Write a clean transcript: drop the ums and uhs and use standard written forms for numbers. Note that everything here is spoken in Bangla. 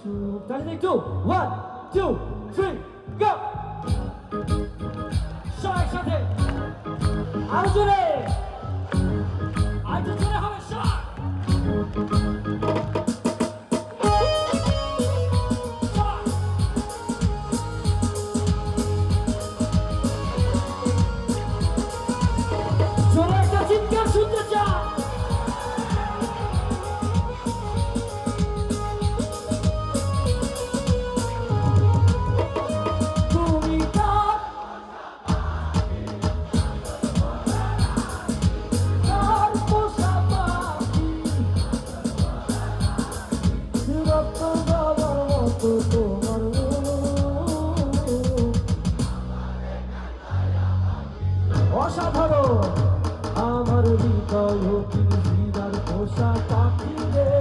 সুখ। তাহলে একটু 1 2 3 গো। সবাই সাথে আরো জোরে, আরো জোরে হবে সবাই। জোরে একটা চিৎকার শুনতে চাই। তুমি কার কার পোষা পাখি, রক্ত বাবার মতো তোমার মুখ। অসাধারণ আমার হৃদয় হীরার পোষা পাখি রে।